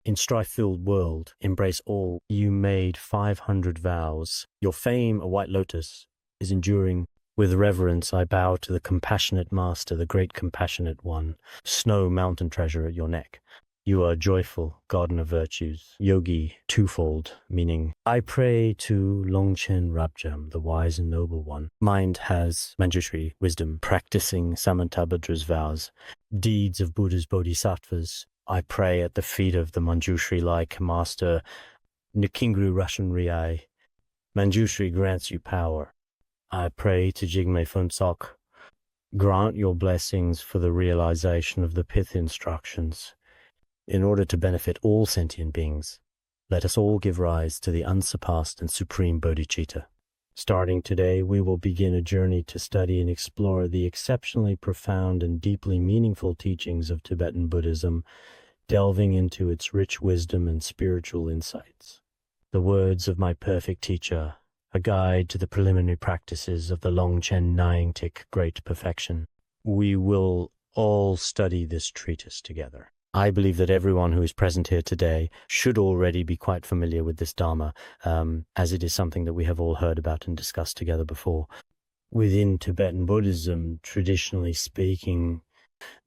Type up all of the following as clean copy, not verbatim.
In strife-filled world, embrace all. You made 500 vows. Your fame, a white lotus, is enduring. With reverence, I bow to the compassionate master, the great compassionate one. Snow mountain treasure at your neck. You are joyful, garden of virtues, yogi, twofold, meaning, I pray to Longchen Rabjam, the wise and noble one. Mind has Manjushri, wisdom, practicing Samantabhadra's vows, deeds of Buddha's bodhisattvas. I pray at the feet of the Manjushri-like master, Nikingru Rashan Riai. Manjushri grants you power. I pray to Jigme Phuntsok, grant your blessings for the realization of the pith instructions. In order to benefit all sentient beings, let us all give rise to the unsurpassed and supreme bodhicitta. Starting today, we will begin a journey to study and explore the exceptionally profound and deeply meaningful teachings of Tibetan Buddhism, delving into its rich wisdom and spiritual insights. The words of my perfect teacher, a guide to the preliminary practices of the Longchen Nyingtik Great Perfection. We will all study this treatise together. I believe that everyone who is present here today should already be quite familiar with this Dharma, as it is something that we have all heard about and discussed together before. Within Tibetan Buddhism, traditionally speaking,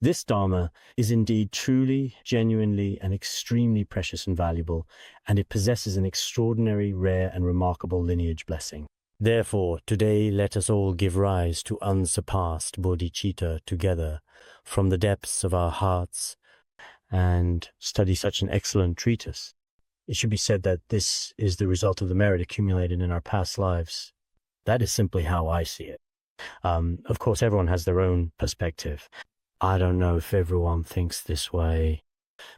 this Dharma is indeed truly, genuinely, and extremely precious and valuable, and it possesses an extraordinary, rare, and remarkable lineage blessing. Therefore, today let us all give rise to unsurpassed bodhicitta together from the depths of our hearts, and study such an excellent treatise. It should be said that this is the result of the merit accumulated in our past lives. That is simply how I see it. Of course, everyone has their own perspective. I don't know if everyone thinks this way,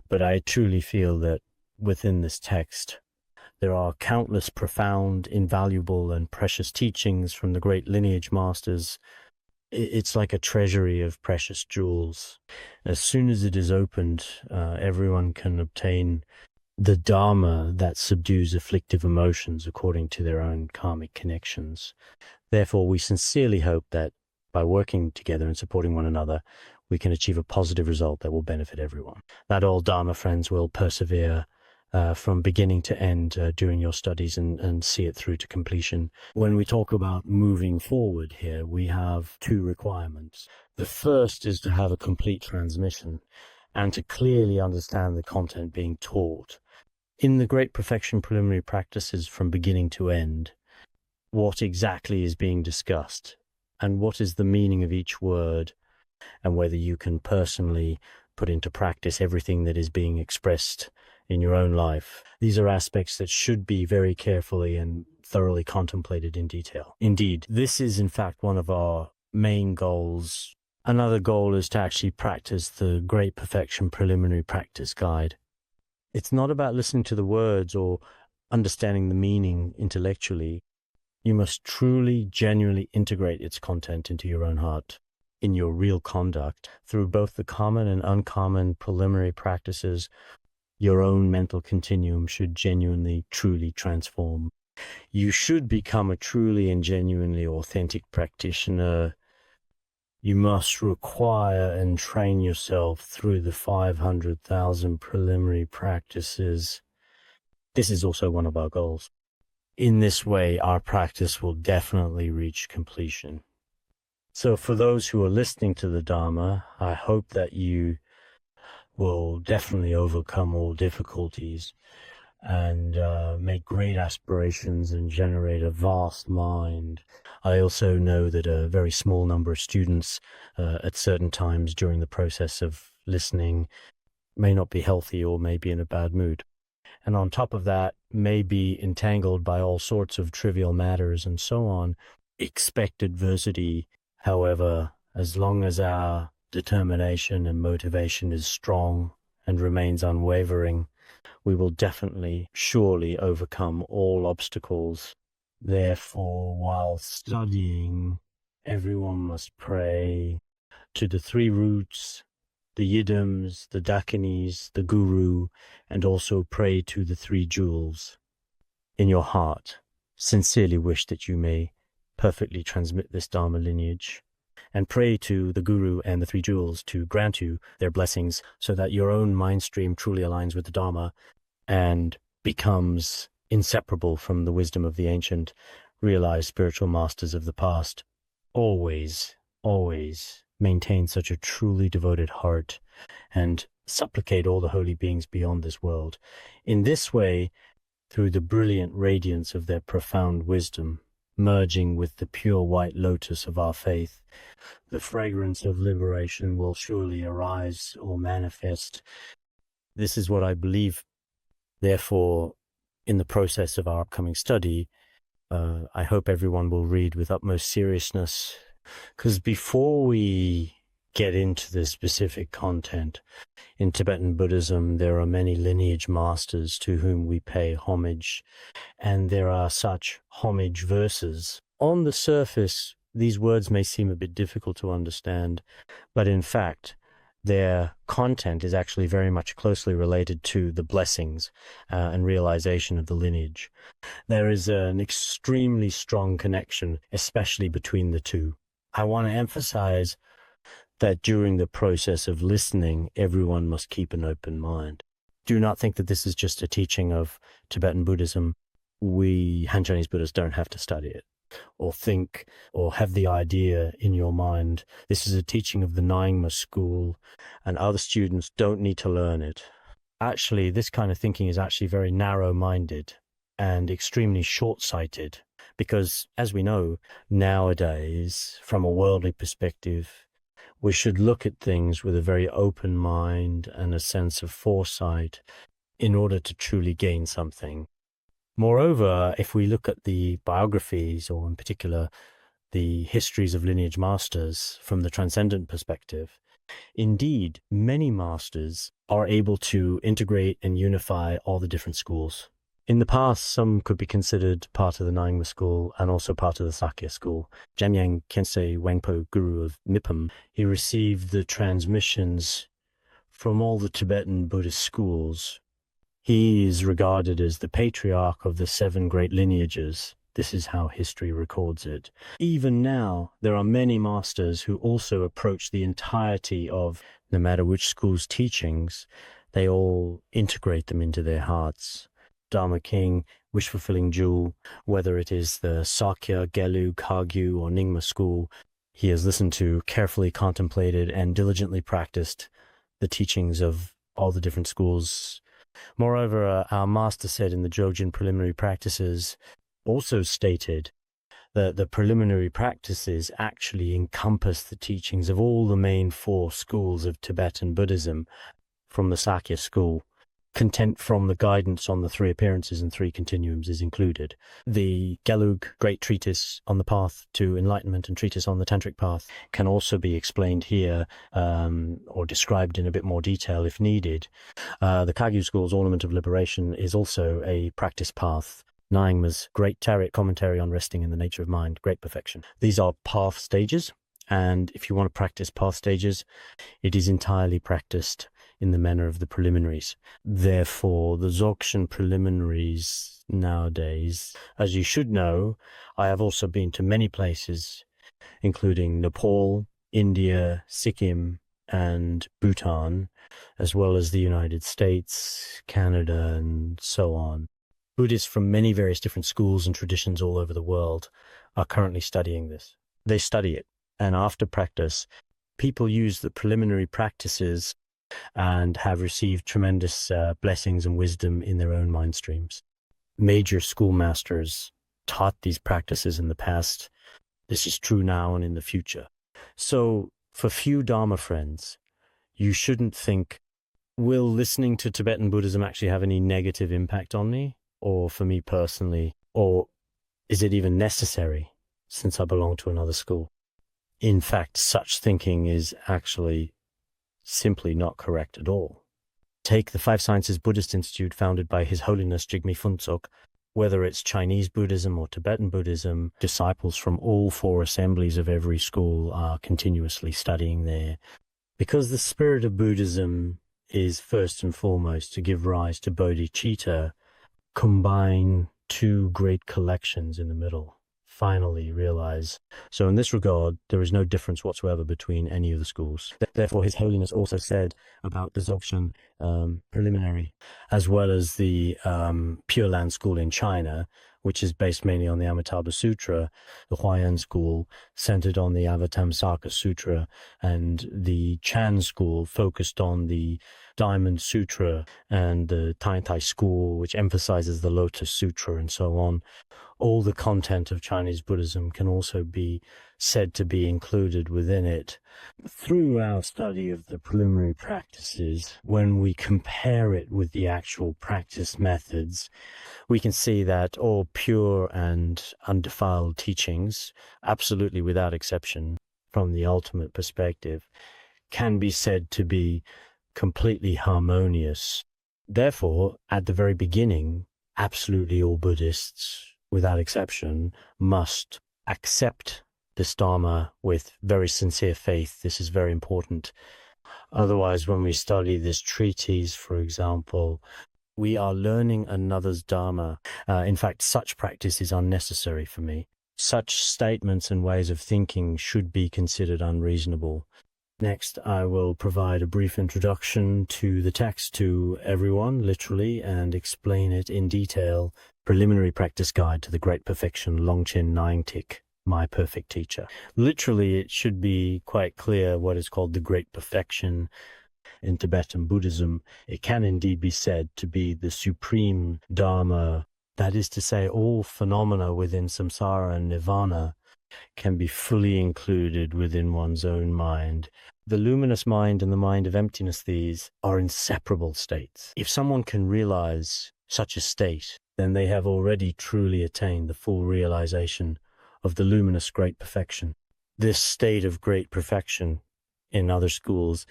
but I truly feel that within this text, there are countless profound, invaluable, and precious teachings from the great lineage masters. It's like a treasury of precious jewels. As soon as it is opened, everyone can obtain the Dharma that subdues afflictive emotions according to their own karmic connections. Therefore, we sincerely hope that by working together and supporting one another, we can achieve a positive result that will benefit everyone. That all Dharma friends will persevere from beginning to end during your studies and see it through to completion. When we talk about moving forward here, we have two requirements. The first is to have a complete transmission and to clearly understand the content being taught. In the Great Perfection preliminary practices from beginning to end, what exactly is being discussed and what is the meaning of each word, and whether you can personally put into practice everything that is being expressed in your own life. These are aspects that should be very carefully and thoroughly contemplated in detail. Indeed, this is in fact one of our main goals. Another goal is to actually practice the Great Perfection Preliminary Practice Guide. It's not about listening to the words or understanding the meaning intellectually. You must truly, genuinely integrate its content into your own heart, in your real conduct, through both the common and uncommon preliminary practices. Your own mental continuum should genuinely, truly transform. You should become a truly and genuinely authentic practitioner. You must require and train yourself through the 500,000 preliminary practices. This is also one of our goals. In this way, our practice will definitely reach completion. So for those who are listening to the Dharma, I hope that you will definitely overcome all difficulties and make great aspirations and generate a vast mind. I also know that a very small number of students at certain times during the process of listening may not be healthy or may be in a bad mood. And on top of that, may be entangled by all sorts of trivial matters and so on. Expect adversity. However, as long as our determination and motivation is strong and remains unwavering, we will definitely, surely overcome all obstacles. Therefore, while studying, everyone must pray to the three roots, the Yidams, the Dakinis, the Guru, and also pray to the three jewels. In your heart, sincerely wish that you may perfectly transmit this Dharma lineage and pray to the Guru and the Three Jewels to grant you their blessings so that your own mind stream truly aligns with the Dharma and becomes inseparable from the wisdom of the ancient, realized spiritual masters of the past. Always, always maintain such a truly devoted heart and supplicate all the holy beings beyond this world. In this way, through the brilliant radiance of their profound wisdom, merging with the pure white lotus of our faith, the fragrance of liberation will surely arise or manifest. This is what I believe. Therefore, in the process of our upcoming study, I hope everyone will read with utmost seriousness, because before we get into the specific content, in Tibetan Buddhism, there are many lineage masters to whom we pay homage, and there are such homage verses. On the surface, these words may seem a bit difficult to understand, but in fact, their content is actually very much closely related to the blessings and realization of the lineage. There is an extremely strong connection, especially between the two. I want to emphasize that during the process of listening, everyone must keep an open mind. Do not think that this is just a teaching of Tibetan Buddhism. We Han Chinese Buddhists don't have to study it or think or have the idea in your mind. This is a teaching of the Nyingma school, and other students don't need to learn it. Actually, this kind of thinking is actually very narrow-minded and extremely short-sighted, because, as we know, nowadays, from a worldly perspective, we should look at things with a very open mind and a sense of foresight in order to truly gain something. Moreover, if we look at the biographies, or in particular the histories of lineage masters from the transcendent perspective, indeed, many masters are able to integrate and unify all the different schools. In the past, some could be considered part of the Nyingma school and also part of the Sakya school. Jamyang Khyentse Wangpo, Guru of Mipham, he received the transmissions from all the Tibetan Buddhist schools. He is regarded as the patriarch of the 7 great lineages. This is how history records it. Even now, there are many masters who also approach the entirety of, no matter which school's teachings, they all integrate them into their hearts. Dharma King, wish-fulfilling jewel, whether it is the Sakya, Gelu, Kagyu, or Nyingma school, he has listened to, carefully contemplated, and diligently practiced the teachings of all the different schools. Moreover, our master said in the Dzogchen preliminary practices, also stated that the preliminary practices actually encompass the teachings of all the main 4 schools of Tibetan Buddhism from the Sakya school. Content from the guidance on the 3 appearances and 3 continuums is included. The Gelug, great treatise on the path to enlightenment and treatise on the tantric path, can also be explained here or described in a bit more detail if needed. The Kagyu school's Ornament of Liberation is also a practice path. Nyingma's great Tariq commentary on resting in the nature of mind, great perfection. These are path stages, and if you want to practice path stages, it is entirely practiced in the manner of the preliminaries. Therefore, the Dzogchen preliminaries nowadays, as you should know, I have also been to many places, including Nepal, India, Sikkim, and Bhutan, as well as the United States, Canada, and so on. Buddhists from many various different schools and traditions all over the world are currently studying this. They study it, and after practice, people use the preliminary practices and have received tremendous blessings and wisdom in their own mind streams. Major schoolmasters taught these practices in the past. This is true now and in the future. So, for few Dharma friends, you shouldn't think, will listening to Tibetan Buddhism actually have any negative impact on me, or for me personally, or is it even necessary since I belong to another school? In fact, such thinking is actually simply not correct at all. Take the Five Sciences Buddhist Institute founded by His Holiness Jigme Phuntsok. Whether it's Chinese Buddhism or Tibetan Buddhism, disciples from all 4 assemblies of every school are continuously studying there. Because the spirit of Buddhism is first and foremost to give rise to bodhicitta, combine 2 great collections in the middle. finally realize. So in this regard, there is no difference whatsoever between any of the schools. Therefore, His Holiness also said about the Dzogchen preliminary, as well as the Pure Land school in China, which is based mainly on the Amitabha Sutra, the Huayan school centered on the Avatamsaka Sutra, and the Chan school focused on the Diamond Sutra, and the Tai Tai school, which emphasizes the Lotus Sutra, and so on. All the content of Chinese Buddhism can also be said to be included within it. Through our study of the preliminary practices, when we compare it with the actual practice methods, we can see that all pure and undefiled teachings, absolutely without exception, from the ultimate perspective, can be said to be completely harmonious. Therefore, at the very beginning, absolutely all Buddhists, without exception, must accept this Dharma with very sincere faith. This is very important. Otherwise, when we study this treatise, for example, we are learning another's Dharma. In fact, such practice is unnecessary for me. Such statements and ways of thinking should be considered unreasonable. Next, I will provide a brief introduction to the text to everyone, literally, and explain it in detail. Preliminary Practice Guide to the Great Perfection, Longchen Nyingtik, my perfect teacher. Literally, it should be quite clear what is called the Great Perfection. In Tibetan Buddhism, it can indeed be said to be the supreme Dharma. That is to say, all phenomena within samsara and nirvana can be fully included within one's own mind. The luminous mind and the mind of emptiness, these are inseparable states. If someone can realize such a state, then they have already truly attained the full realization of the luminous great perfection. This state of great perfection, in other schools,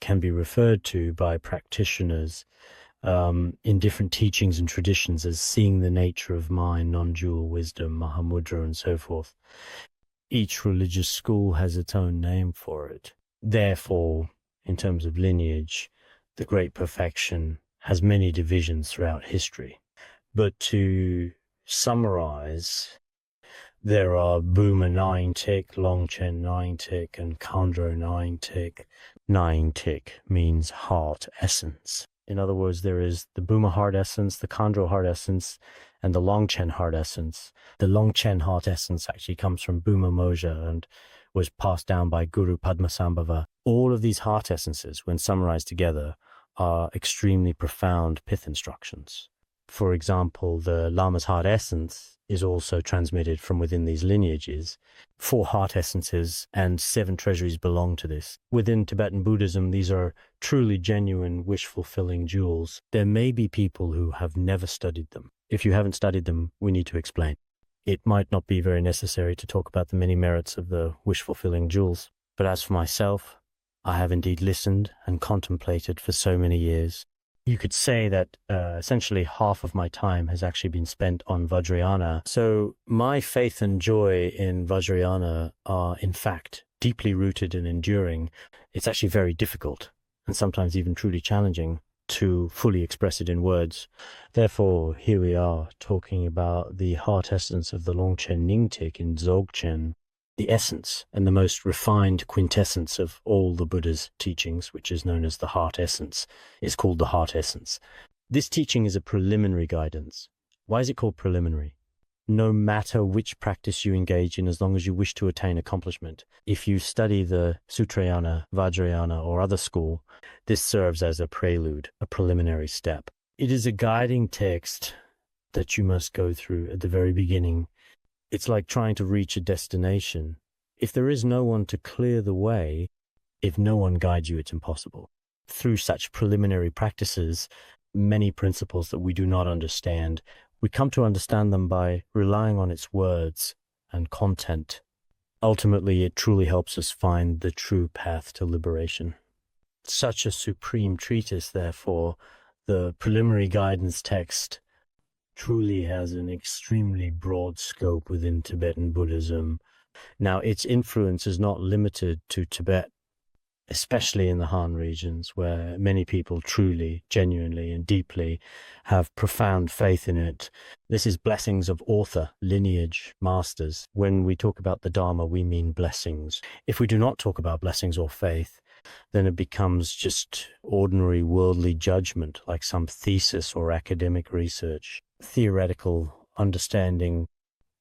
can be referred to by practitioners in different teachings and traditions as seeing the nature of mind, non-dual wisdom, Mahamudra, and so forth. Each religious school has its own name for it. Therefore, in terms of lineage, the great perfection has many divisions throughout history. But to summarize, there are Buma Nyingtik, Longchen Nyingtik, and Khandro Nyingtik. Nyingtik means heart essence. In other words, there is the Buma heart essence, the Khandro heart essence, and the Longchen heart essence. The Longchen heart essence actually comes from Buma Moja and was passed down by Guru Padmasambhava. All of these heart essences, when summarized together, are extremely profound pith instructions. For example, the Lama's heart essence is also transmitted from within these lineages. 4 heart essences and 7 treasuries belong to this. Within Tibetan Buddhism, these are truly genuine wish-fulfilling jewels. There may be people who have never studied them. If you haven't studied them, we need to explain. It might not be very necessary to talk about the many merits of the wish-fulfilling jewels. But as for myself, I have indeed listened and contemplated for so many years. You could say that essentially half of my time has actually been spent on Vajrayana. So my faith and joy in Vajrayana are, in fact, deeply rooted and enduring. It's actually very difficult, and sometimes even truly challenging, to fully express it in words. Therefore, here we are talking about the heart essence of the Longchen Nyingtik in Dzogchen, the essence and the most refined quintessence of all the Buddha's teachings, which is known as the heart essence, is called the heart essence. This teaching is a preliminary guidance. Why is it called preliminary? No matter which practice you engage in, as long as you wish to attain accomplishment, if you study the Sutrayana, Vajrayana, or other school, this serves as a prelude, a preliminary step. It is a guiding text that you must go through at the very beginning. It's like trying to reach a destination. If there is no one to clear the way, if no one guides you, it's impossible. Through such preliminary practices, many principles that we do not understand, we come to understand them by relying on its words and content. Ultimately, it truly helps us find the true path to liberation. Such a supreme treatise, therefore, the preliminary guidance text, truly has an extremely broad scope within Tibetan Buddhism. Now, its influence is not limited to Tibet. especially in the Han regions, where many people truly, genuinely, and deeply have profound faith in it. This is blessings of author, lineage, masters. When we talk about the Dharma, we mean blessings. If we do not talk about blessings or faith, then it becomes just ordinary worldly judgment, like some thesis or academic research, theoretical understanding.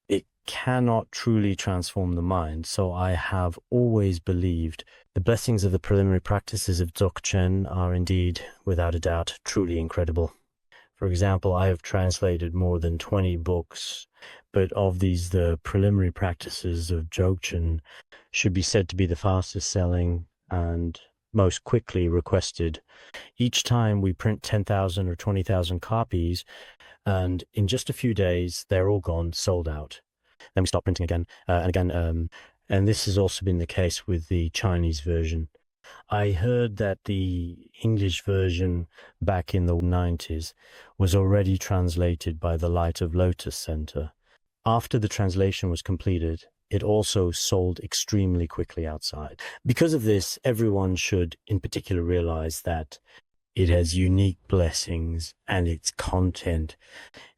It cannot truly transform the mind. So I have always believed the blessings of the preliminary practices of Dzogchen are indeed, without a doubt, truly incredible. For example, I have translated more than 20 books, but of these, the preliminary practices of Dzogchen should be said to be the fastest selling and most quickly requested. Each time we print 10,000 or 20,000 copies, and in just a few days, they're all gone, sold out. Then we stop printing again and again. And this has also been the case with the Chinese version. I heard that the English version back in the 90s was already translated by the Light of Lotus Center. After the translation was completed, it also sold extremely quickly outside. Because of this, everyone should in particular realize that it has unique blessings, and its content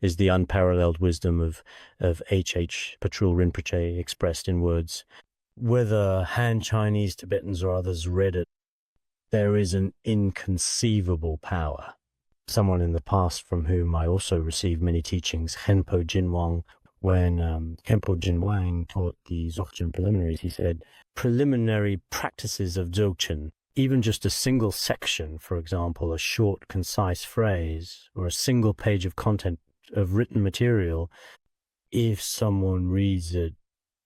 is the unparalleled wisdom of H.H. Patrul Rinpoche expressed in words. Whether Han Chinese, Tibetans, or others read it, there is an inconceivable power. Someone in the past from whom I also received many teachings, Khenpo Jinwang, when Khenpo Jinwang taught the Dzogchen Preliminaries, he said, preliminary practices of Dzogchen, even just a single section, for example, a short, concise phrase, or a single page of content of written material, if someone reads it,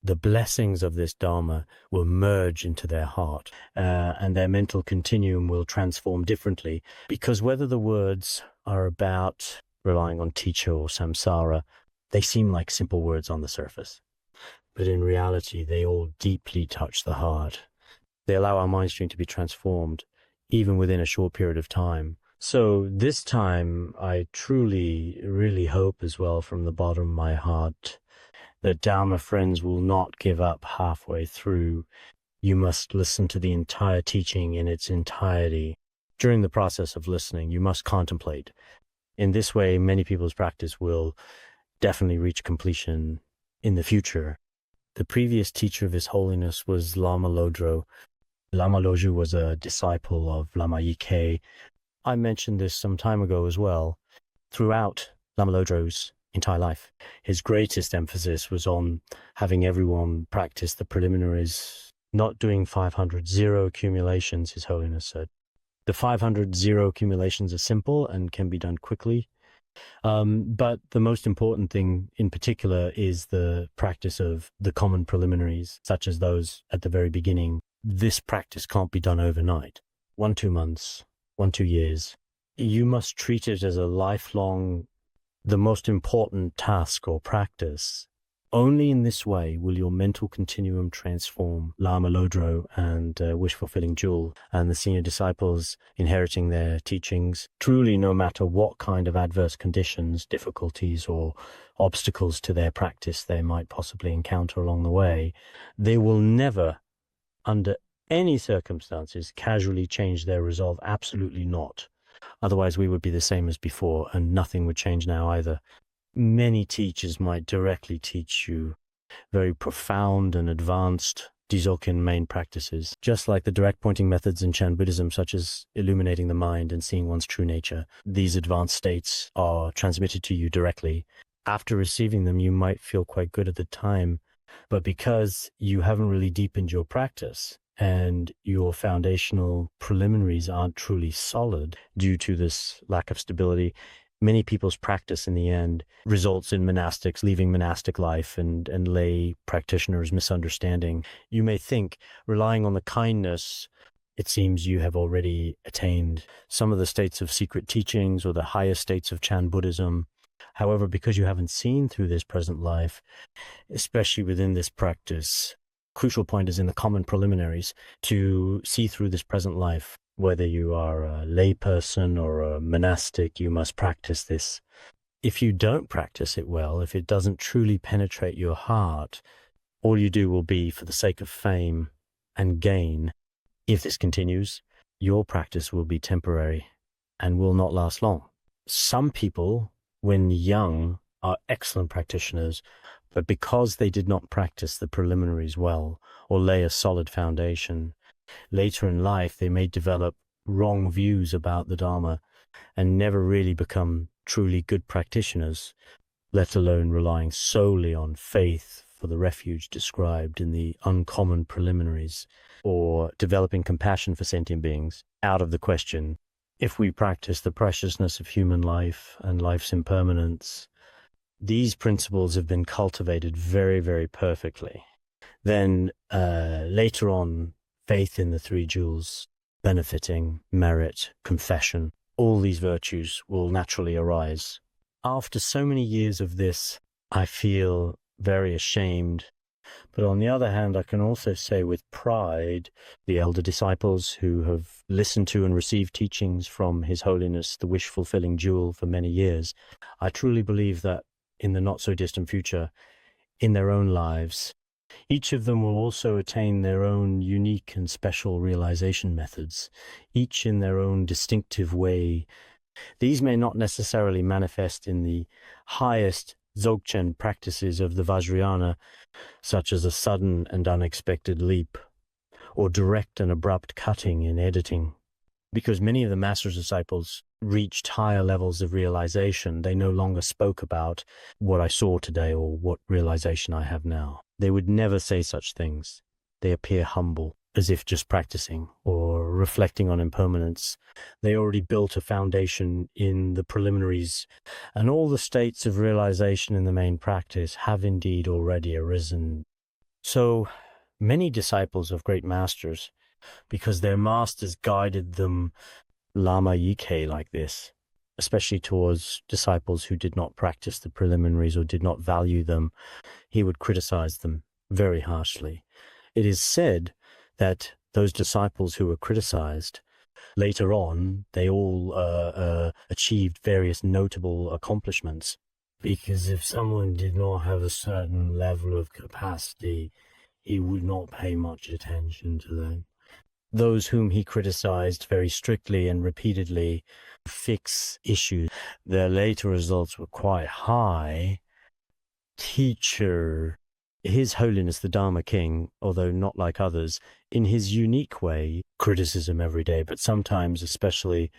the blessings of this Dharma will merge into their heart, and their mental continuum will transform differently. Because whether the words are about relying on teacher or samsara, they seem like simple words on the surface. But in reality, they all deeply touch the heart. They allow our mind stream to be transformed, even within a short period of time. So this time, I truly, really hope as well from the bottom of my heart that Dharma friends will not give up halfway through. You must listen to the entire teaching in its entirety. During the process of listening, you must contemplate. In this way, many people's practice will definitely reach completion in the future. The previous teacher of His Holiness was Lama Lodro. Lama Loju was a disciple of Lama Yike. I mentioned this some time ago as well. Throughout Lama Lodro's entire life, his greatest emphasis was on having everyone practice the preliminaries, not doing 500 zero accumulations, His Holiness said. The 500 zero accumulations are simple and can be done quickly. But the most important thing in particular is the practice of the common preliminaries, such as those at the very beginning. This practice can't be done overnight. 1-2 months, 1-2 years. You must treat it as a lifelong, the most important task or practice. Only in this way will your mental continuum transform. Lama Lodro and Wish-Fulfilling Jewel and the senior disciples inheriting their teachings, truly no matter what kind of adverse conditions, difficulties, or obstacles to their practice they might possibly encounter along the way, they will never, under any circumstances, casually change their resolve. Absolutely not. Otherwise, we would be the same as before, and nothing would change now either. Many teachers might directly teach you very profound and advanced Dzogchen main practices, just like the direct pointing methods in Chan Buddhism, such as illuminating the mind and seeing one's true nature. These advanced states are transmitted to you directly. After receiving them, you might feel quite good at the time, but because you haven't really deepened your practice and your foundational preliminaries aren't truly solid due to this lack of stability, many people's practice in the end results in monastics leaving monastic life and lay practitioners misunderstanding. You may think, relying on the kindness, it seems you have already attained some of the states of secret teachings or the highest states of Chan Buddhism. However, because you haven't seen through this present life, especially within this practice, crucial point is in the common preliminaries to see through this present life. Whether you are a layperson or a monastic, you must practice this. If you don't practice it well, if it doesn't truly penetrate your heart, all you do will be for the sake of fame and gain. If this continues, your practice will be temporary and will not last long. Some people, when young, are excellent practitioners, but because they did not practice the preliminaries well or lay a solid foundation, later in life they may develop wrong views about the Dharma and never really become truly good practitioners, let alone relying solely on faith for the refuge described in the uncommon preliminaries, or developing compassion for sentient beings out of the question. If we practice the preciousness of human life and life's impermanence, these principles have been cultivated very, very perfectly. Then later on, faith in the three jewels, benefiting, merit, confession, all these virtues will naturally arise. After so many years of this, I feel very ashamed. But on the other hand, I can also say with pride, the elder disciples who have listened to and received teachings from His Holiness, the wish-fulfilling jewel, for many years, I truly believe that in the not-so-distant future, in their own lives, each of them will also attain their own unique and special realization methods, each in their own distinctive way. These may not necessarily manifest in the highest Dzogchen practices of the Vajrayana, such as a sudden and unexpected leap, or direct and abrupt cutting in editing. Because many of the Master's disciples reached higher levels of realization, they no longer spoke about what I saw today or what realization I have now. They would never say such things. They appear humble, as if just practicing or reflecting on impermanence. They already built a foundation in the preliminaries, and all the states of realization in the main practice have indeed already arisen. So many disciples of great masters, because their masters guided them lama yike like this, especially towards disciples who did not practice the preliminaries or did not value them, he would criticize them very harshly. It is said that those disciples who were criticized, later on, they all achieved various notable accomplishments. Because if someone did not have a certain level of capacity, he would not pay much attention to them. Those whom he criticized very strictly and repeatedly fix issues. Their later results were quite high. Teacher, His Holiness the Dharma King, although not like others, in his unique way, criticism every day, but sometimes, especially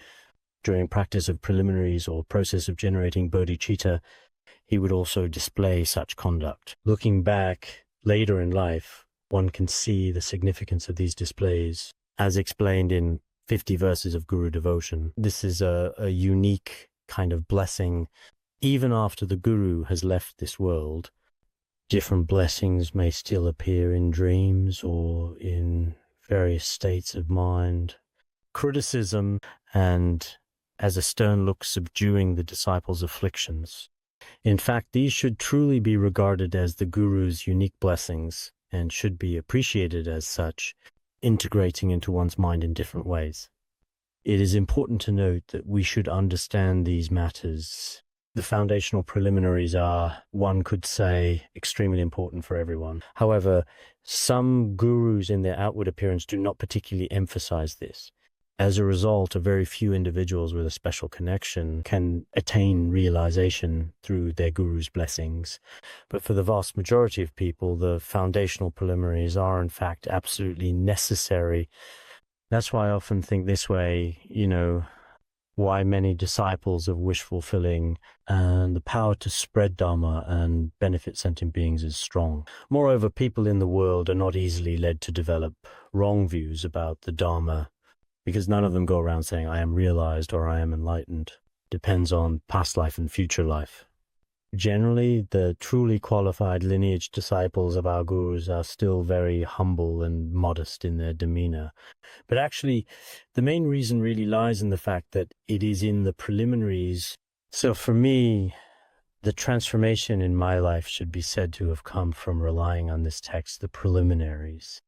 during practice of preliminaries or process of generating bodhicitta, he would also display such conduct. Looking back later in life, one can see the significance of these displays, as explained in 50 verses of Guru devotion. This is a unique kind of blessing. Even after the Guru has left this world, different blessings may still appear in dreams or in various states of mind. Criticism and, as a stern look, subduing the disciples' afflictions. In fact, these should truly be regarded as the Guru's unique blessings and should be appreciated as such, integrating into one's mind in different ways. It is important to note that we should understand these matters. The foundational preliminaries are, one could say, extremely important for everyone. However, some gurus in their outward appearance do not particularly emphasize this. As a result, a very few individuals with a special connection can attain realization through their guru's blessings. But for the vast majority of people, the foundational preliminaries are in fact absolutely necessary. That's why I often think this way, why many disciples of wish fulfilling and the power to spread Dharma and benefit sentient beings is strong. Moreover, people in the world are not easily led to develop wrong views about the Dharma, because none of them go around saying, I am realized or I am enlightened. Depends on past life and future life. Generally, the truly qualified lineage disciples of our gurus are still very humble and modest in their demeanor. But actually, the main reason really lies in the fact that it is in the preliminaries. So for me, the transformation in my life should be said to have come from relying on this text, the preliminaries.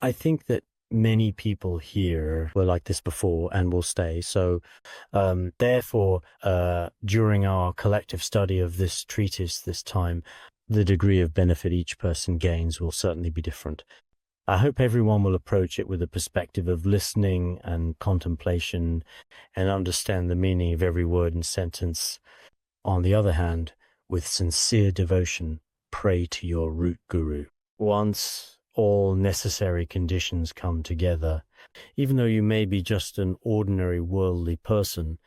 I think that many people here were like this before and will stay. So therefore, during our collective study of this treatise this time, the degree of benefit each person gains will certainly be different. I hope everyone will approach it with a perspective of listening and contemplation and understand the meaning of every word and sentence. On the other hand, with sincere devotion, pray to your root guru. Once all necessary conditions come together, even though you may be just an ordinary worldly person,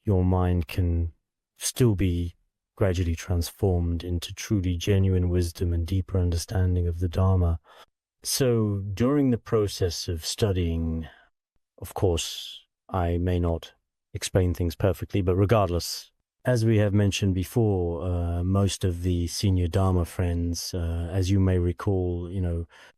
your mind can still be gradually transformed into truly genuine wisdom and deeper understanding of the Dharma. So during the process of studying, of course, I may not explain things perfectly, but regardless, as we have mentioned before, most of the senior Dharma friends, as you may recall,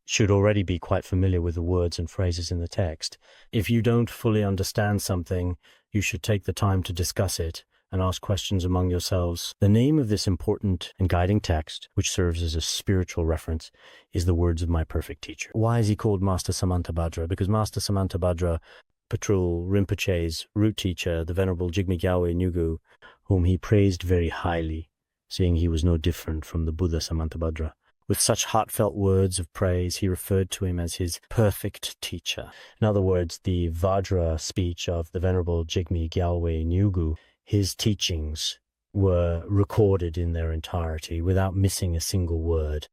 should already be quite familiar with the words and phrases in the text. If you don't fully understand something, you should take the time to discuss it and ask questions among yourselves. The name of this important and guiding text, which serves as a spiritual reference, is the words of my perfect teacher. Why is he called Master Samantabhadra? Because Master Samantabhadra, Patrul Rinpoche's root teacher, the Venerable Jigme Gyaltsen Nyugu, whom he praised very highly, seeing he was no different from the Buddha Samantabhadra. With such heartfelt words of praise, he referred to him as his perfect teacher. In other words, the Vajra speech of the Venerable Jigme Gyaltsen Nyugu, his teachings were recorded in their entirety without missing a single word.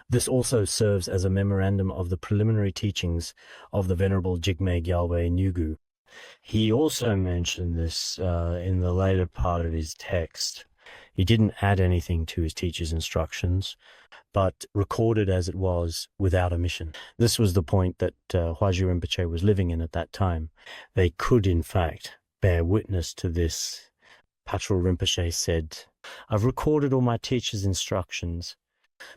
This also serves as a memorandum of the preliminary teachings of the Venerable Jigme Gyaltsen Nyugu. He also mentioned this in the later part of his text. He didn't add anything to his teacher's instructions, but recorded as it was without omission. This was the point that Huazhu Rinpoche was living in at that time. They could, in fact, bear witness to this. Patrul Rinpoche said, "I've recorded all my teacher's instructions,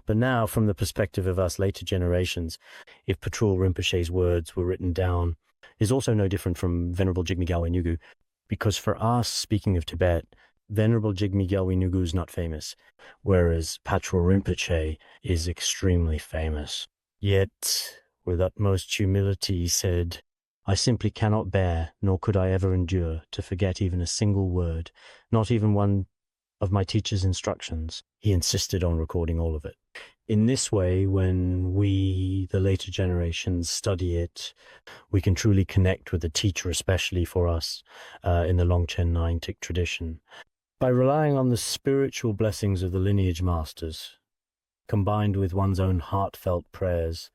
but now, from the perspective of us later generations, if Patrul Rinpoche's words were written down, is also no different from Venerable Jigme Gyaltsen Nyugu, because for us, speaking of Tibet, Venerable Jigme Gyaltsen Nyugu is not famous, whereas Patrul Rinpoche is extremely famous. Yet, with utmost humility, he said, I simply cannot bear, nor could I ever endure, to forget even a single word, not even one of my teacher's instructions." He insisted on recording all of it. In this way, when we, the later generations, study it, we can truly connect with the teacher, especially for us in the Longchen Nyingtik tradition. By relying on the spiritual blessings of the lineage masters, combined with one's own heartfelt prayers,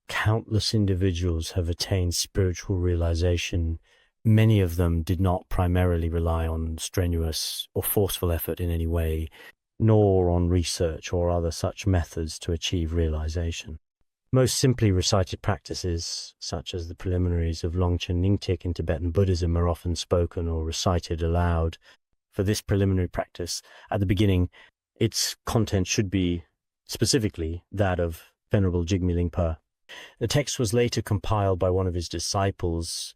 countless individuals have attained spiritual realization. Many of them did not primarily rely on strenuous or forceful effort in any way, nor on research or other such methods to achieve realization. Most simply recited practices, such as the preliminaries of Longchen Nyingtik in Tibetan Buddhism, are often spoken or recited aloud. For this preliminary practice, at the beginning, its content should be specifically that of Venerable Jigme Lingpa. The text was later compiled by one of his disciples,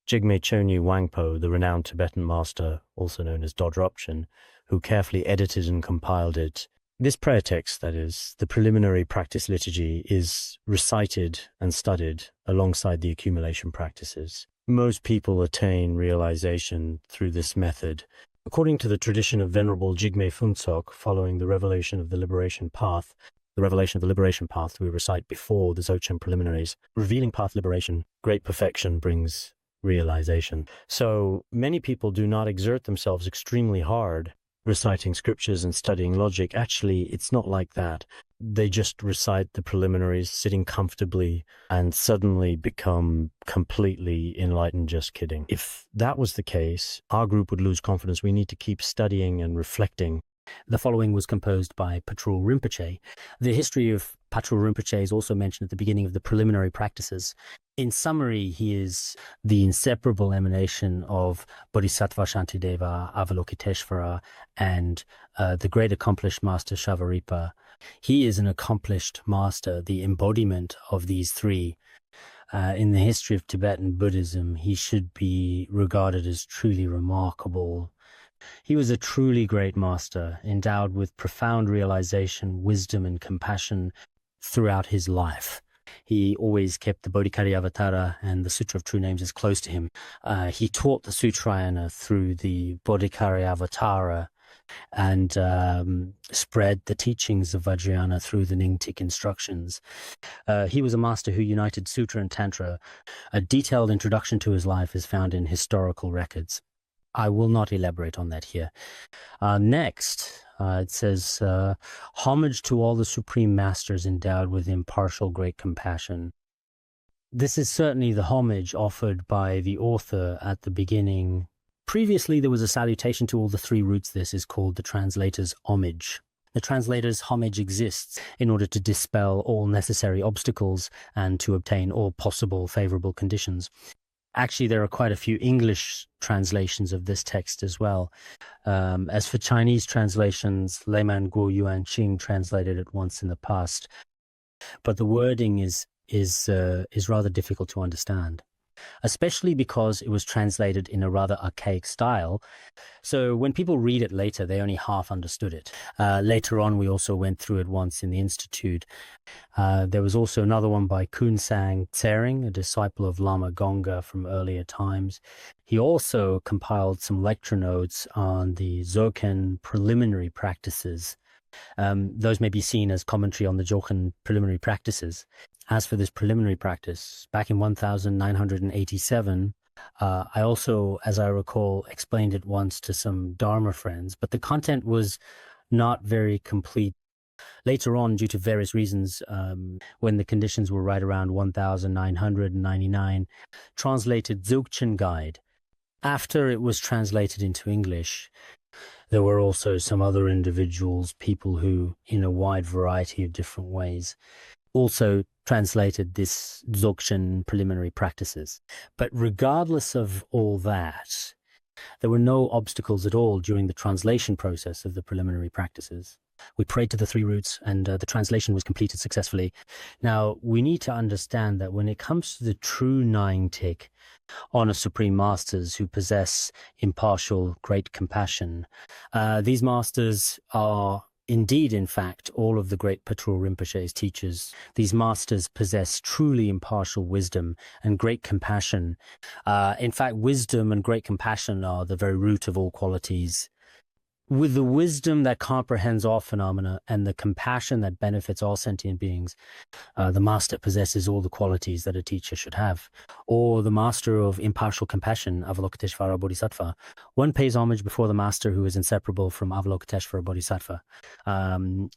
Jigme Chonyu Wangpo, the renowned Tibetan master, also known as Dodropchen, who carefully edited and compiled it. This prayer text, that is, the preliminary practice liturgy, is recited and studied alongside the accumulation practices. Most people attain realization through this method. According to the tradition of Venerable Jigme Phuntsok, following the revelation of the liberation path, we recite before the Dzogchen preliminaries. Revealing path liberation, great perfection brings realization. So many people do not exert themselves extremely hard reciting scriptures and studying logic. Actually, it's not like that. They just recite the preliminaries, sitting comfortably, and suddenly become completely enlightened. Just kidding. If that was the case, our group would lose confidence. We need to keep studying and reflecting. The following was composed by Patrul Rinpoche. The history of Patrul Rinpoche is also mentioned at the beginning of the preliminary practices. In summary, he is the inseparable emanation of Bodhisattva Shantideva, Avalokiteshvara, and the great accomplished master Shavaripa. He is an accomplished master, the embodiment of these three. In the history of Tibetan Buddhism, he should be regarded as truly remarkable. He was a truly great master, endowed with profound realization, wisdom, and compassion throughout his life. He always kept the Bodhicharyavatara and the Sutra of True Names as close to him. He taught the Sutrayana through the Bodhicharyavatara, and spread the teachings of Vajrayana through the Nyingtik instructions. He was a master who united Sutra and Tantra. A detailed introduction to his life is found in historical records. I will not elaborate on that here. Next, it says, homage to all the supreme masters endowed with impartial great compassion. This is certainly the homage offered by the author at the beginning. Previously, there was a salutation to all the three roots. This is called the translator's homage. The translator's homage exists in order to dispel all necessary obstacles and to obtain all possible favorable conditions. Actually, there are quite a few English translations of this text as well. As for Chinese translations, Leiman Guo Yuan Qing translated it once in the past, but the wording is rather difficult to understand, especially because it was translated in a rather archaic style. So when people read it later, they only half understood it. Later on, we also went through it once in the Institute. There was also another one by Kunsang Tsering, a disciple of Lama Gonga from earlier times. He also compiled some lecture notes on the Dzogchen preliminary practices. Those may be seen as commentary on the Dzogchen preliminary practices. As for this preliminary practice, back in 1987, I also, as I recall, explained it once to some Dharma friends, but the content was not very complete. Later on, due to various reasons, when the conditions were right around 1999, translated Dzogchen Guide. After it was translated into English, there were also some other individuals, people who, in a wide variety of different ways, also translated this Dzogchen preliminary practices. But regardless of all that, there were no obstacles at all during the translation process of the preliminary practices. We prayed to the three roots, and the translation was completed successfully. Now, we need to understand that when it comes to the true Nyingtik, honor supreme masters who possess impartial great compassion, these masters are indeed, in fact, all of the great Patrul Rinpoche's teachers. These masters possess truly impartial wisdom and great compassion. In fact, wisdom and great compassion are the very root of all qualities. With the wisdom that comprehends all phenomena and the compassion that benefits all sentient beings, the master possesses all the qualities that a teacher should have. Or the master of impartial compassion, Avalokiteshvara Bodhisattva. One pays homage before the master who is inseparable from Avalokiteshvara Bodhisattva.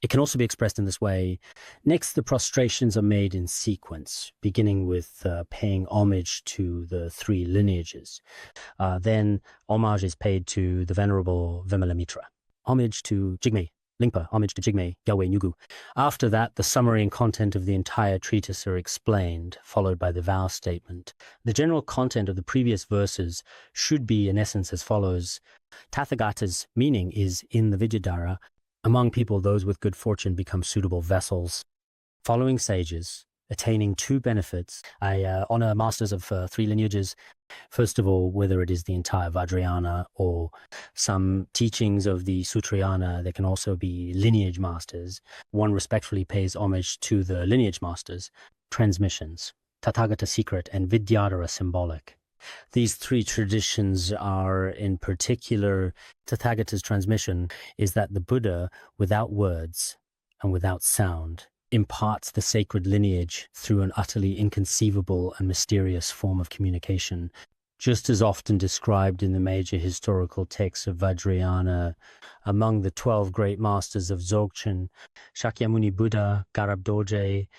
It can also be expressed in this way. Next, the prostrations are made in sequence, beginning with paying homage to the three lineages. Then homage is paid to the Venerable Vimalamitra. Homage to Jigme, Lingpa, homage to Jigme, Yahweh Nyugu. After that, the summary and content of the entire treatise are explained, followed by the vow statement. The general content of the previous verses should be, in essence, as follows. Tathagata's meaning is, in the Vidyadhara, among people, those with good fortune become suitable vessels. Following sages, attaining two benefits. I honor masters of three lineages. First of all, whether it is the entire Vajrayana or some teachings of the Sutrayana, there can also be lineage masters. One respectfully pays homage to the lineage masters. Transmissions, Tathagata secret and Vidyadhara symbolic. These three traditions are, in particular, Tathagata's transmission is that the Buddha, without words and without sound, imparts the sacred lineage through an utterly inconceivable and mysterious form of communication, just as often described in the major historical texts of Vajrayana. Among the 12 great masters of Dzogchen, Shakyamuni Buddha, Garab Dorje,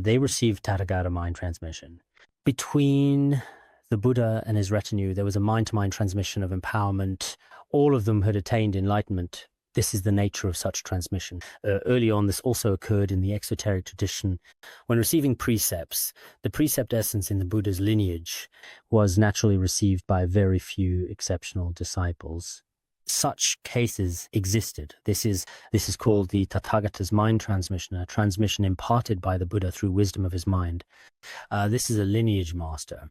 they received Tathagata mind transmission. Between the Buddha and his retinue, there was a mind-to-mind transmission of empowerment. All of them had attained enlightenment. This is the nature of such transmission. Early on, this also occurred in the exoteric tradition. When receiving precepts, the precept essence in the Buddha's lineage was naturally received by very few exceptional disciples. Such cases existed. This is called the Tathagata's mind transmission, a transmission imparted by the Buddha through wisdom of his mind. This is a lineage master.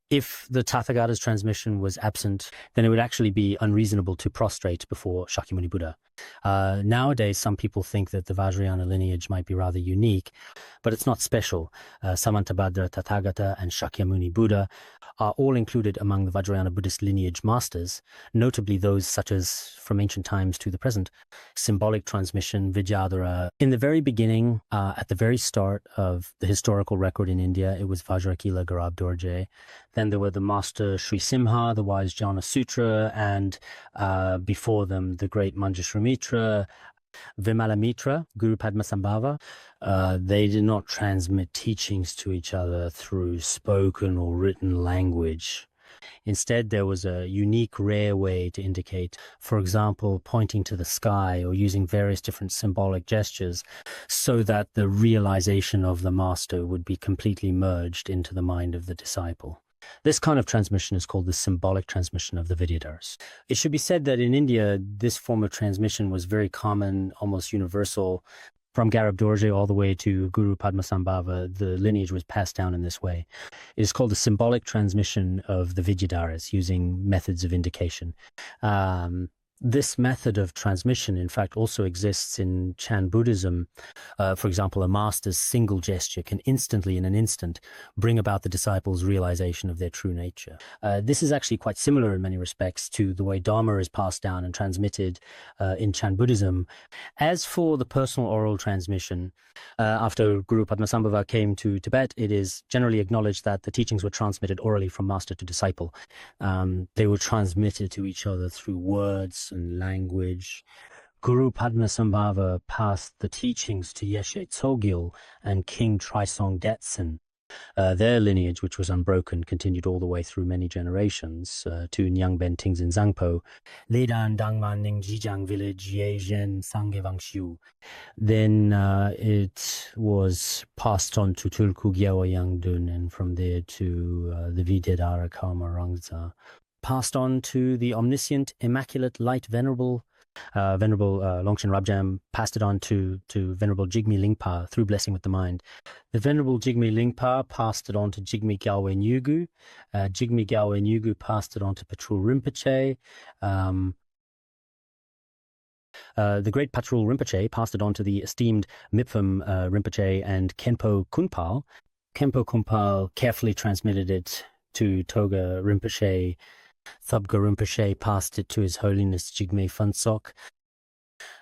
If the Tathagata's transmission was absent, then it would actually be unreasonable to prostrate before Shakyamuni Buddha. Nowadays, some people think that the Vajrayana lineage might be rather unique, but it's not special. Samantabhadra Tathagata and Shakyamuni Buddha are all included among the Vajrayana Buddhist lineage masters, notably those such as, from ancient times to the present, symbolic transmission, Vidyadhara. In the very beginning, at the very start of the historical record in India, it was Vajrakila Garabdorje. Then there were the master Sri Simha, the wise Jnana Sutra, and before them, the great Manjushri Vimalamitra, Guru Padmasambhava. They did not transmit teachings to each other through spoken or written language. Instead, there was a unique, rare way to indicate, for example, pointing to the sky or using various different symbolic gestures so that the realization of the master would be completely merged into the mind of the disciple. This kind of transmission is called the symbolic transmission of the Vidyadharas. It should be said that in India, this form of transmission was very common, almost universal. From Garab Dorje all the way to Guru Padmasambhava, the lineage was passed down in this way. It is called the symbolic transmission of the Vidyadharas using methods of indication. This method of transmission, in fact, also exists in Chan Buddhism. For example, a master's single gesture can instantly, in an instant, bring about the disciple's realization of their true nature. This is actually quite similar in many respects to the way Dharma is passed down and transmitted in Chan Buddhism. As for the personal oral transmission, after Guru Padmasambhava came to Tibet, it is generally acknowledged that the teachings were transmitted orally from master to disciple. They were transmitted to each other through words and language. Guru Padmasambhava passed the teachings to Yeshe Tsogyal and King Trisong Detsen. Their lineage, which was unbroken, continued all the way through many generations to Nyangben Tingzin Zangpo, Ledan Dangman Ning Jijang village Ye Zhen Sangye Wangshu. Then it was passed on to Tulku Gyawa Yangdun, and from there to the Vidyadhara Karma Rangza. Passed on to the omniscient, immaculate, light, venerable Longshan Rabjam, passed it on to Venerable Jigme Lingpa through blessing with the mind. The Venerable Jigme Lingpa passed it on to Jigme Gyalwe Nyugu. Jigme Gyalwe Nyugu passed it on to Patrul Rinpoche. The great Patrul Rinpoche passed it on to the esteemed Mippham Rinpoche and Khenpo Kunpal. Khenpo Kunpal carefully transmitted it to Toga Rinpoche. Thubga Rinpoche passed it to His Holiness Jigme Phuntsok,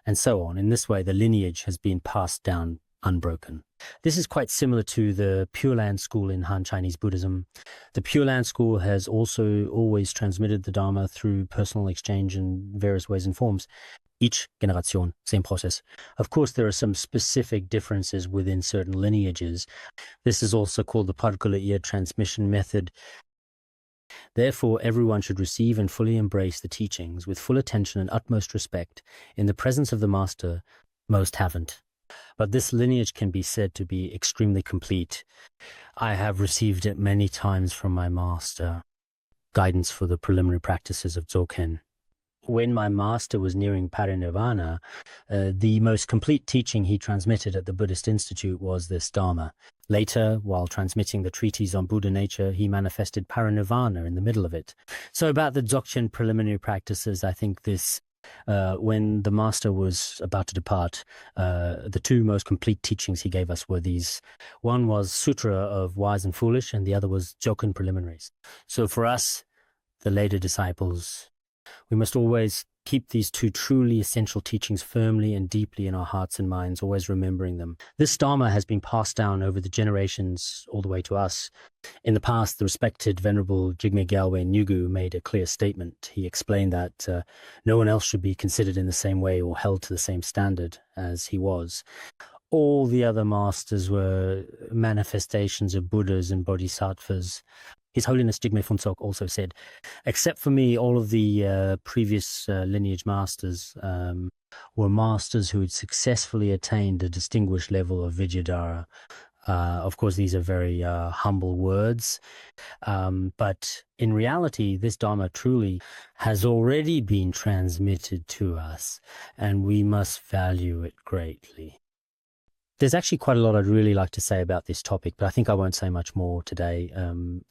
and so on. In this way, the lineage has been passed down unbroken. This is quite similar to the Pure Land school in Han Chinese Buddhism. The Pure Land school has also always transmitted the Dharma through personal exchange in various ways and forms. Each generation, same process. Of course, there are some specific differences within certain lineages. This is also called the particular ear transmission method. Therefore, everyone should receive and fully embrace the teachings with full attention and utmost respect. In the presence of the Master, most haven't. But this lineage can be said to be extremely complete. I have received it many times from my Master. Guidance for the preliminary practices of Dzogchen. When my Master was nearing parinirvana, the most complete teaching he transmitted at the Buddhist Institute was this Dharma. Later, while transmitting the treatise on Buddha nature, he manifested parinirvana in the middle of it. So about the Dzogchen preliminary practices, I think this, when the Master was about to depart, the two most complete teachings he gave us were these. One was Sutra of Wise and Foolish, and the other was Dzogchen Preliminaries. So for us, the later disciples, we must always keep these two truly essential teachings firmly and deeply in our hearts and minds, always remembering them. This Dharma has been passed down over the generations all the way to us. In the past, the respected Venerable Jigme Gyalwe Nyugu made a clear statement. He explained that no one else should be considered in the same way or held to the same standard as he was. All the other masters were manifestations of Buddhas and Bodhisattvas. His Holiness Jigme Phuntsok also said, except for me, all of the previous lineage masters were masters who had successfully attained a distinguished level of Vidyadhara. Of course, these are very humble words, but in reality, this Dharma truly has already been transmitted to us, and we must value it greatly. There's actually quite a lot I'd really like to say about this topic, but I think I won't say much more today,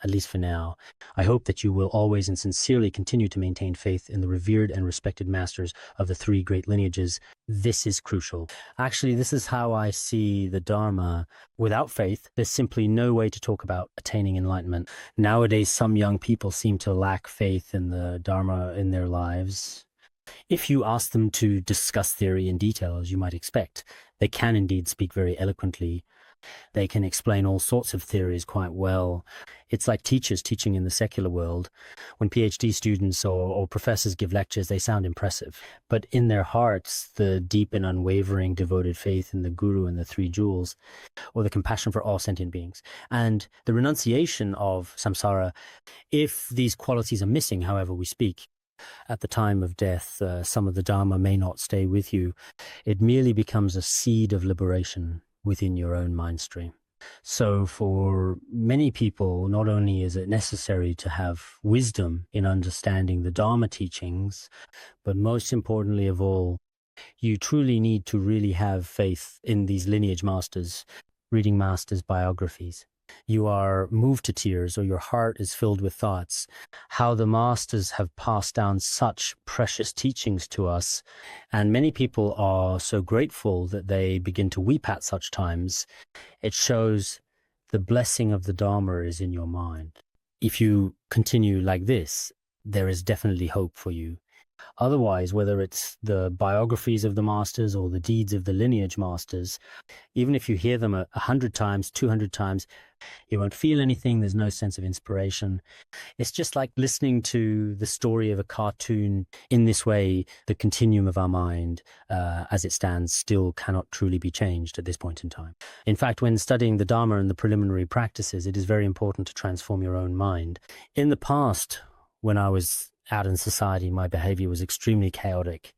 at least for now. I hope that you will always and sincerely continue to maintain faith in the revered and respected masters of the three great lineages. This is crucial. Actually, this is how I see the Dharma. Without faith, there's simply no way to talk about attaining enlightenment. Nowadays, some young people seem to lack faith in the Dharma in their lives. If you ask them to discuss theory in detail, as you might expect, they can indeed speak very eloquently. They can explain all sorts of theories quite well. It's like teachers teaching in the secular world. When PhD students or professors give lectures, they sound impressive. But in their hearts, the deep and unwavering devoted faith in the Guru and the Three Jewels, or the compassion for all sentient beings, and the renunciation of samsara, if these qualities are missing, however we speak, at the time of death, some of the Dharma may not stay with you. It merely becomes a seed of liberation within your own mind stream. So for many people, not only is it necessary to have wisdom in understanding the Dharma teachings, but most importantly of all, you truly need to really have faith in these lineage masters, reading masters' biographies. You are moved to tears, or your heart is filled with thoughts, how the masters have passed down such precious teachings to us. And many people are so grateful that they begin to weep at such times. It shows the blessing of the Dharma is in your mind. If you continue like this, there is definitely hope for you. Otherwise, whether it's the biographies of the masters or the deeds of the lineage masters, even if you hear them 100 times, 200 times, you won't feel anything. There's no sense of inspiration. It's just like listening to the story of a cartoon. In this way, the continuum of our mind, as it stands, still cannot truly be changed at this point in time. In fact, when studying the Dharma and the preliminary practices, it is very important to transform your own mind. In the past, when I was out in society, my behavior was extremely chaotic.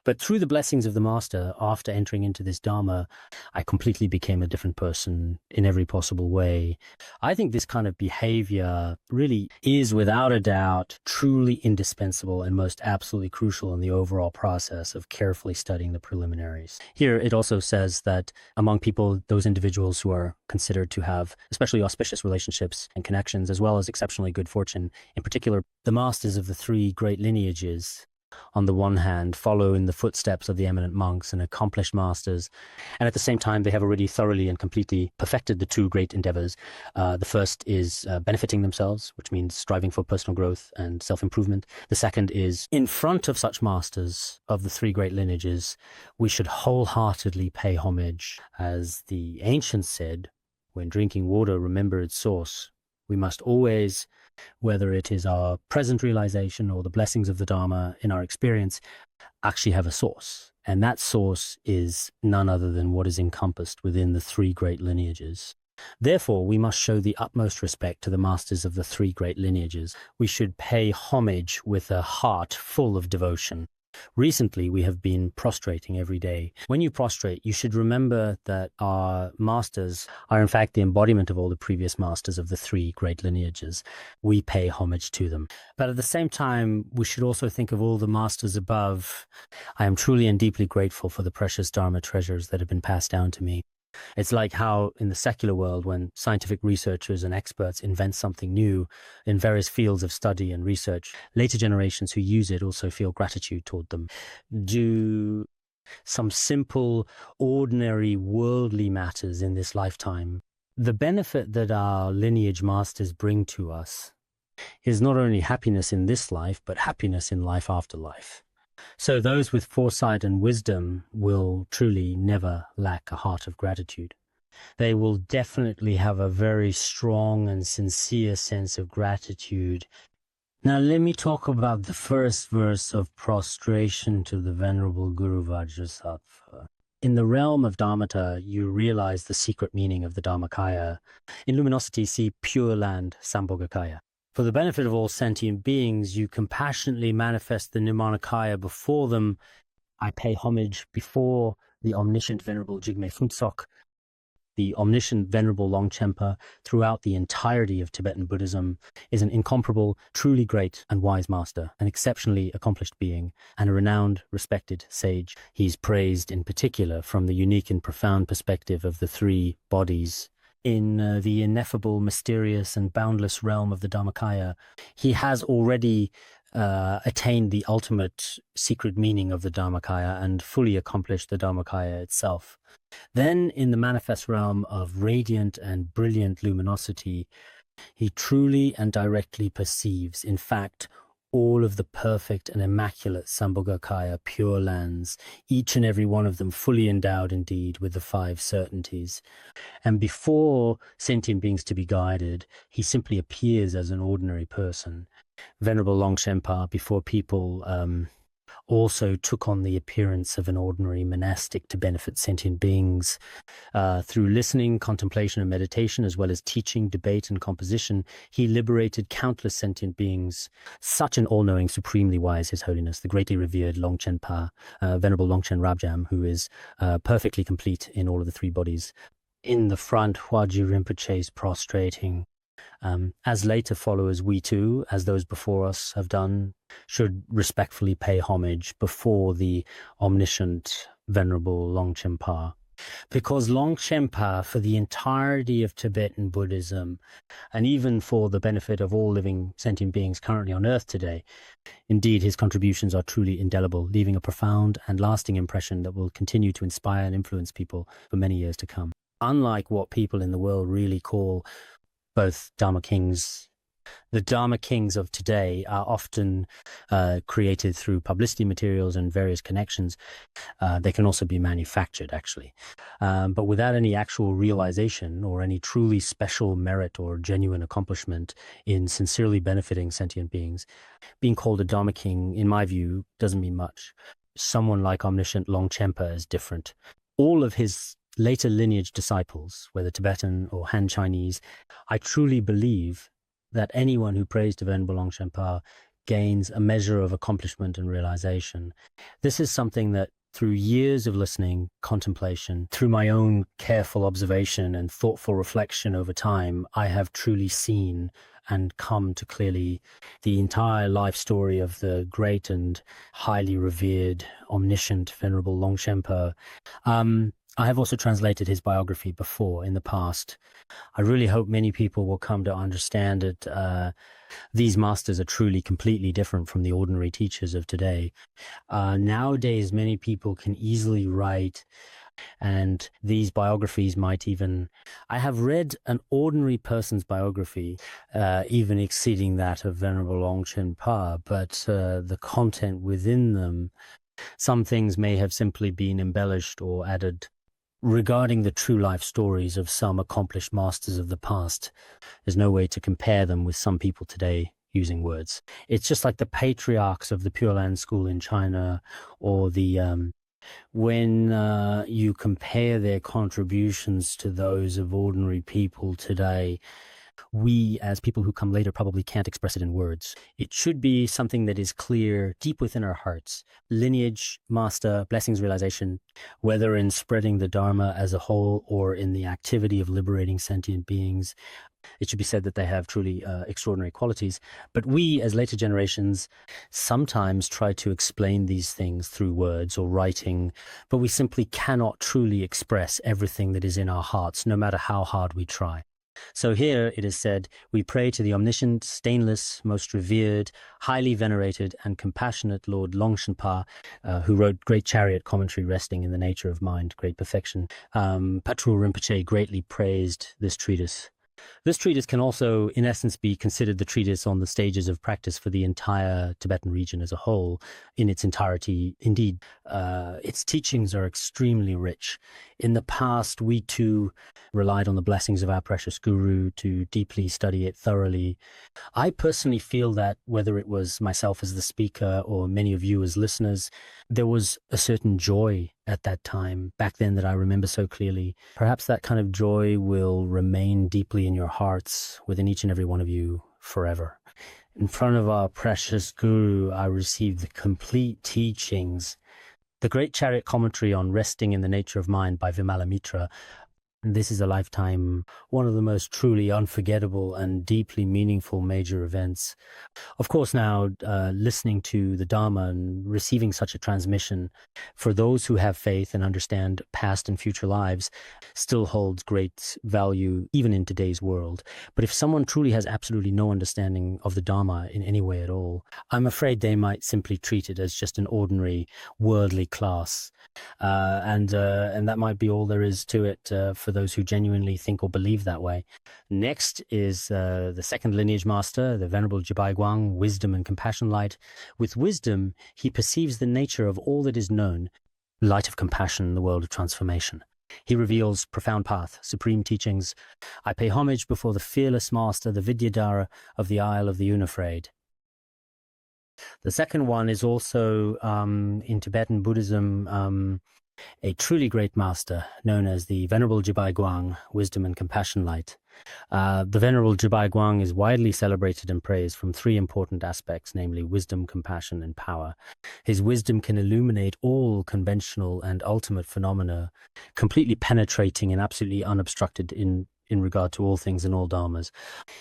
But through the blessings of the master, after entering into this Dharma, I completely became a different person in every possible way. I think this kind of behavior really is, without a doubt, truly indispensable and most absolutely crucial in the overall process of carefully studying the preliminaries. Here, it also says that among people, those individuals who are considered to have especially auspicious relationships and connections, as well as exceptionally good fortune, in particular, the masters of the three great lineages, on the one hand, follow in the footsteps of the eminent monks and accomplished masters, and at the same time, they have already thoroughly and completely perfected the two great endeavors. The first is benefiting themselves, which means striving for personal growth and self-improvement. The second is, in front of such masters of the three great lineages, we should wholeheartedly pay homage. As the ancients said, when drinking water, remember its source. We must always, whether it is our present realization or the blessings of the Dharma in our experience, actually have a source. And that source is none other than what is encompassed within the three great lineages. Therefore, we must show the utmost respect to the masters of the three great lineages. We should pay homage with a heart full of devotion. Recently, we have been prostrating every day. When you prostrate, you should remember that our masters are in fact the embodiment of all the previous masters of the three great lineages. We pay homage to them. But at the same time, we should also think of all the masters above. I am truly and deeply grateful for the precious Dharma treasures that have been passed down to me. It's like how in the secular world, when scientific researchers and experts invent something new in various fields of study and research, later generations who use it also feel gratitude toward them. Do some simple, ordinary, worldly matters in this lifetime. The benefit that our lineage masters bring to us is not only happiness in this life, but happiness in life after life. So those with foresight and wisdom will truly never lack a heart of gratitude. They will definitely have a very strong and sincere sense of gratitude. Now let me talk about the first verse of prostration to the Venerable Guru Vajrasattva. In the realm of Dharmata, you realize the secret meaning of the Dharmakaya. In luminosity, see Pure Land Sambhogakaya. For the benefit of all sentient beings, you compassionately manifest the Nirmanakaya before them. I pay homage before the omniscient Venerable Jigme Phuntsok. The omniscient Venerable Longchenpa, throughout the entirety of Tibetan Buddhism, is an incomparable, truly great and wise master, an exceptionally accomplished being, and a renowned, respected sage. He's praised in particular from the unique and profound perspective of the three bodies. In the ineffable, mysterious, and boundless realm of the Dharmakaya, he has already attained the ultimate secret meaning of the Dharmakaya and fully accomplished the Dharmakaya itself. Then, in the manifest realm of radiant and brilliant luminosity, he truly and directly perceives, in fact, all of the perfect and immaculate Sambhogakaya pure lands, each and every one of them fully endowed indeed with the five certainties. And before sentient beings to be guided, he simply appears as an ordinary person. Venerable Longchenpa, before people also took on the appearance of an ordinary monastic to benefit sentient beings. Through listening, contemplation, and meditation, as well as teaching, debate, and composition, he liberated countless sentient beings. Such an all-knowing, supremely wise His Holiness, the greatly revered Longchenpa, Venerable Longchen Rabjam, who is perfectly complete in all of the three bodies. In the front, Huaji Rinpoche is prostrating. As later followers, we too, as those before us have done, should respectfully pay homage before the omniscient Venerable Longchenpa. Because Longchenpa, for the entirety of Tibetan Buddhism, and even for the benefit of all living sentient beings currently on earth today, indeed his contributions are truly indelible, leaving a profound and lasting impression that will continue to inspire and influence people for many years to come. Unlike what people in the world really call both Dharma kings, the Dharma kings of today are often created through publicity materials and various connections. They can also be manufactured, actually. But without any actual realization or any truly special merit or genuine accomplishment in sincerely benefiting sentient beings, being called a Dharma king, in my view, doesn't mean much. Someone like omniscient Longchenpa is different. All of his later lineage disciples, whether Tibetan or Han Chinese, I truly believe that anyone who prays to Venerable Longchenpa gains a measure of accomplishment and realization. This is something that through years of listening, contemplation, through my own careful observation and thoughtful reflection over time, I have truly seen and come to clearly the entire life story of the great and highly revered, omniscient, Venerable Longchenpa. I have also translated his biography before in the past. I really hope many people will come to understand that these masters are truly completely different from the ordinary teachers of today. Nowadays, many people can easily write, and these biographies might even... I have read an ordinary person's biography, even exceeding that of Venerable Longchenpa, but the content within them, some things may have simply been embellished or added. Regarding the true life stories of some accomplished masters of the past, there's no way to compare them with some people today using words. It's just like the patriarchs of the Pure Land School in China, or the when you compare their contributions to those of ordinary people today, we as people who come later probably can't express it in words. It should be something that is clear deep within our hearts. Lineage, master, blessings, realization, whether in spreading the Dharma as a whole or in the activity of liberating sentient beings, it should be said that they have truly extraordinary qualities. But we, as later generations, sometimes try to explain these things through words or writing, but we simply cannot truly express everything that is in our hearts, no matter how hard we try. So here it is said, we pray to the omniscient, stainless, most revered, highly venerated, and compassionate Lord Longchenpa, who wrote Great Chariot Commentary Resting in the Nature of Mind, Great Perfection. Patrul Rinpoche greatly praised this treatise. This treatise can also, in essence, be considered the treatise on the stages of practice for the entire Tibetan region as a whole, in its entirety. Indeed, its teachings are extremely rich. In the past, we too relied on the blessings of our precious guru to deeply study it thoroughly. I personally feel that whether it was myself as the speaker or many of you as listeners, there was a certain joy at that time, back then, that I remember so clearly. Perhaps that kind of joy will remain deeply in your hearts within each and every one of you forever. In front of our precious guru, I received the complete teachings. The Great Chariot Commentary on Resting in the Nature of Mind by Vimalamitra This is a lifetime, one of the most truly unforgettable and deeply meaningful major events. Of course, now listening to the Dharma and receiving such a transmission, for those who have faith and understand past and future lives, still holds great value even in today's world. But if someone truly has absolutely no understanding of the Dharma in any way at all, I'm afraid they might simply treat it as just an ordinary worldly class. And that might be all there is to it for those who genuinely think or believe that way. Next is the second lineage master, the Venerable Jibai Guang, wisdom and compassion light. With wisdom, he perceives the nature of all that is known, light of compassion in the world of transformation. He reveals profound path, supreme teachings. I pay homage before the fearless master, the Vidyadhara of the Isle of the Unafraid. The second one is also in Tibetan Buddhism, a truly great master known as the Venerable Jibai Guang, wisdom and compassion light. The Venerable Jibai Guang is widely celebrated and praised from three important aspects, namely wisdom, compassion, and power. His wisdom can illuminate all conventional and ultimate phenomena, completely penetrating and absolutely unobstructed in regard to all things and all dharmas.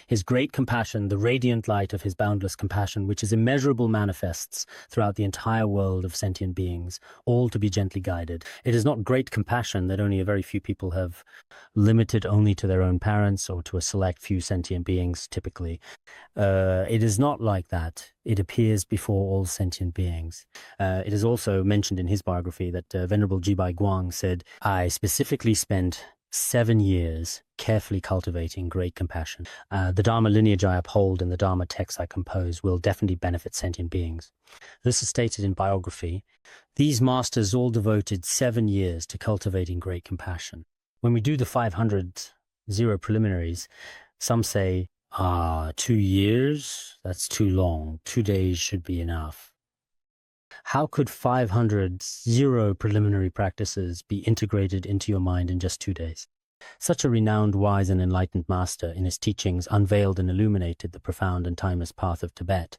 His great compassion, the radiant light of his boundless compassion, which is immeasurable, manifests throughout the entire world of sentient beings, all to be gently guided. It is not great compassion that only a very few people have, limited only to their own parents or to a select few sentient beings, typically. It is not like that. It appears before all sentient beings. It is also mentioned in his biography that Venerable Jibai Guang said, I specifically spent 7 years carefully cultivating great compassion. The Dharma lineage I uphold and the Dharma texts I compose will definitely benefit sentient beings. This is stated in biography. These masters all devoted 7 years to cultivating great compassion. When we do the 500 preliminaries, some say, 2 years? That's too long. 2 days should be enough. How could 500 preliminary practices be integrated into your mind in just 2 days? Such a renowned, wise, and enlightened master in his teachings unveiled and illuminated the profound and timeless path of Tibet.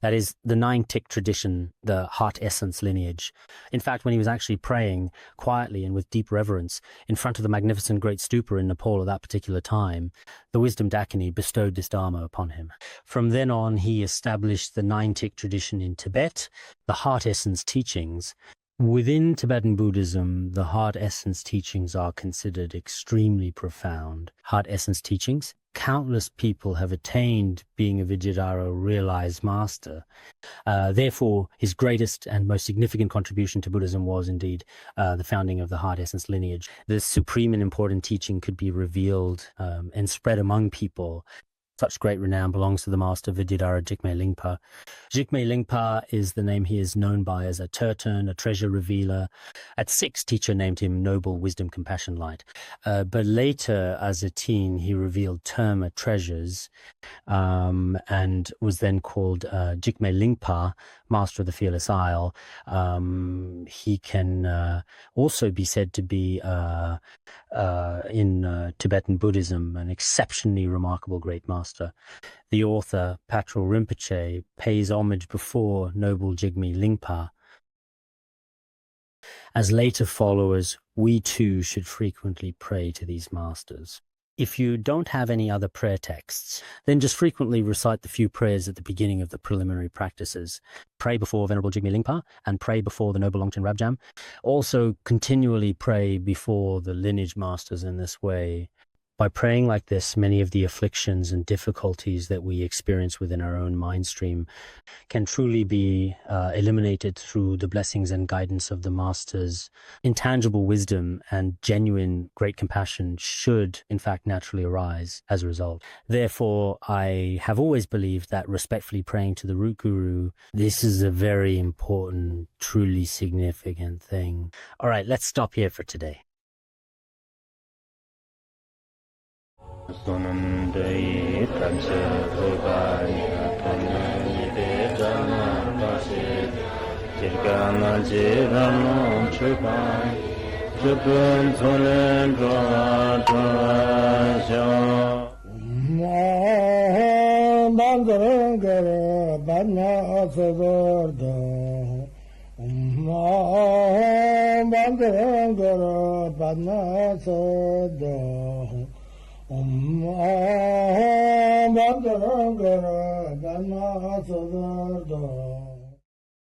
That is, the 9-tick tradition, the heart essence lineage. In fact, when he was actually praying quietly and with deep reverence in front of the magnificent great stupa in Nepal at that particular time, the wisdom Dakini bestowed this Dharma upon him. From then on, he established the 9-tick tradition in Tibet, the heart essence teachings. Within Tibetan Buddhism, the heart essence teachings are considered extremely profound. Heart essence teachings, countless people have attained being a Vidyadhara realized master. Therefore, his greatest and most significant contribution to Buddhism was indeed the founding of the heart essence lineage. This supreme and important teaching could be revealed and spread among people. Such great renown belongs to the master Vidyadhara Jigme Lingpa. Jigme Lingpa is the name he is known by as a turton, a treasure revealer. At 6, teacher named him Noble Wisdom Compassion Light. But later, as a teen, he revealed Terma treasures and was then called Jigme Lingpa, Master of the Fearless Isle. He can also be said to be in Tibetan Buddhism an exceptionally remarkable great master. The author, Patrul Rinpoche, pays homage before Noble Jigme Lingpa. As later followers, we too should frequently pray to these masters. If you don't have any other prayer texts, then just frequently recite the few prayers at the beginning of the preliminary practices. Pray before Venerable Jigme Lingpa and pray before the Noble Longchen Rabjam. Also, continually pray before the lineage masters in this way. By praying like this, many of the afflictions and difficulties that we experience within our own mind stream can truly be eliminated through the blessings and guidance of the masters. Intangible wisdom and genuine great compassion should, in fact, naturally arise as a result. Therefore, I have always believed that respectfully praying to the root guru, this is a very important, truly significant thing. All right, let's stop here for today. Sonam dei tamse rogaya tanani de dhamma pasi jirgana jirano chupai chupun zolen droa Bandharangara Barna Asagorda Bandara Padma Sada Bandara Padma Sada